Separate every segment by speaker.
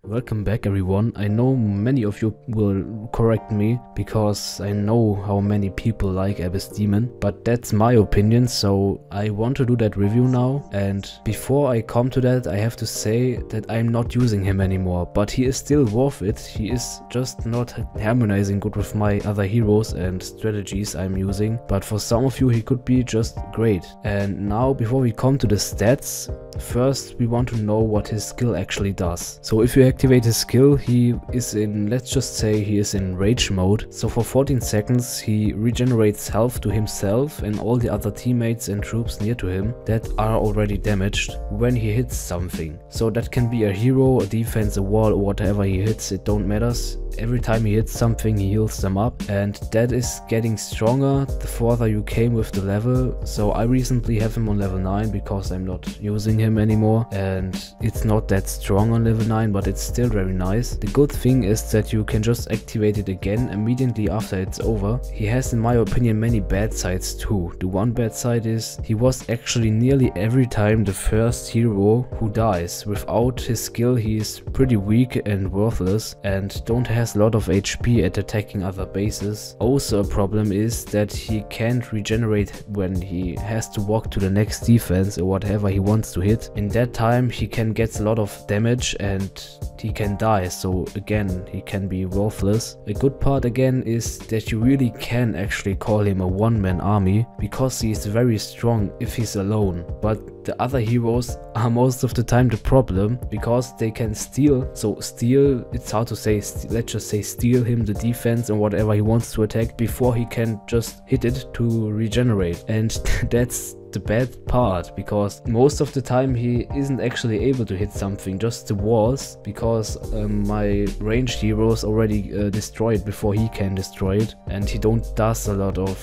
Speaker 1: Welcome back everyone. I know many of you will correct me because I know how many people like Abyss Demon, but that's my opinion, so I want to do that review now. And before I come to that, I have to say that I'm not using him anymore, but he is still worth it. He is just not harmonizing good with my other heroes and strategies I'm using, but for some of you he could be just great. And now before we come to the stats, first we want to know what his skill actually does. So if you activate his skill, he is in, let's just say he is in rage mode. So for 14 seconds he regenerates health to himself and all the other teammates and troops near to him that are already damaged when he hits something. So that can be a hero, a defense, a wall, or whatever he hits, it don't matters. Every time he hits something he heals them up, and that is getting stronger the further you came with the level. So I recently have him on level 9 because I'm not using him anymore, and it's not that strong on level 9, but it's still very nice. The good thing is that you can just activate it again immediately after it's over. He has, in my opinion, many bad sides too. The one bad side is he was actually nearly every time the first hero who dies. Without his skill he is pretty weak and worthless and don't have a lot of HP at attacking other bases. Also a problem is that he can't regenerate when he has to walk to the next defense or whatever he wants to hit. In that time he can get a lot of damage and he can die, so again he can be worthless. A good part again is that you really can actually call him a one-man army because he is very strong if he's alone, but the other heroes are most of the time the problem because they can steal. So steal, it's hard to say, let's just say steal him the defense and whatever he wants to attack before he can just hit it to regenerate, and that's the bad part because most of the time he isn't actually able to hit something, just the walls, because my ranged heroes already destroy it before he can destroy it, and he don't does a lot of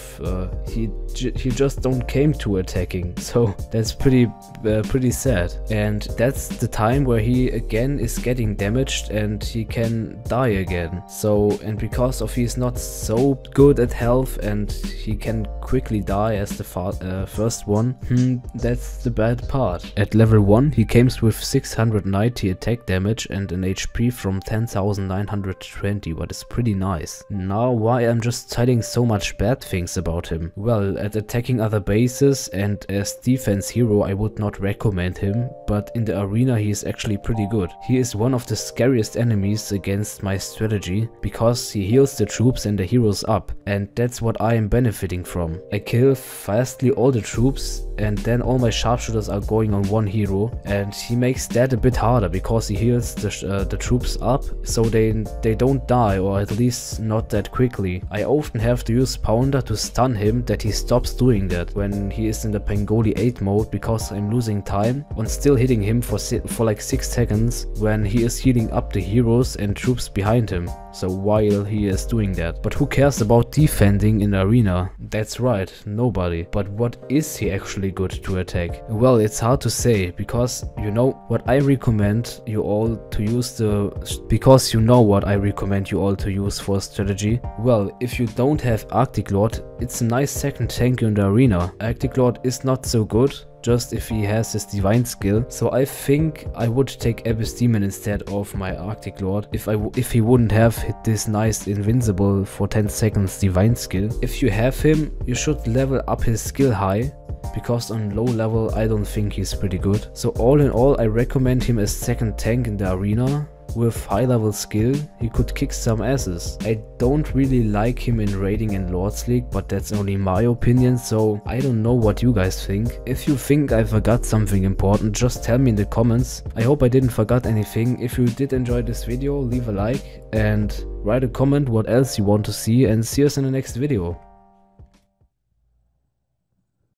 Speaker 1: he just don't came to attacking, so that's pretty sad. And that's the time where he again is getting damaged and he can die again. So, and because of he's not so good at health and he can quickly die as the first one, that's the bad part. At level 1 he comes with 690 attack damage and an HP from 10,920, what is pretty nice. Now why I'm just citing so much bad things about him? Well, at attacking other bases and as defense hero I would not recommend him, but in the arena he is actually pretty good. He is one of the scariest enemies against my strategy because he heals the troops and the heroes up, and that's what I am benefiting from. I kill fastly all the troops and then all my sharpshooters are going on one hero, and he makes that a bit harder because he heals the troops up so they don't die, or at least not that quickly. I often have to use Pounder to stun him that he stops doing that when he is in the Pangoli 8 mode because I'm losing time on still hitting him for like 6 seconds when he is healing up the heroes and troops behind him. So while he is doing that. But who cares about defending in the arena? That's right, nobody. But what is he actually good to attack? Well, it's hard to say because you know what I recommend you all to use for strategy. Well, if you don't have Arctic Lord, it's a nice second tank in the arena. Arctic Lord is not so good, just if he has his divine skill. So I think I would take Abyss Demon instead of my Arctic Lord if he wouldn't have hit this nice invincible for 10 seconds divine skill. If you have him, you should level up his skill high, because on low level I don't think he's pretty good. So all in all I recommend him as second tank in the arena. With high level skill, he could kick some asses. I don't really like him in Raiding and Lords League, but that's only my opinion, so I don't know what you guys think. If you think I forgot something important, just tell me in the comments. I hope I didn't forget anything. If you did enjoy this video, leave a like and write a comment what else you want to see, and see us in the next video.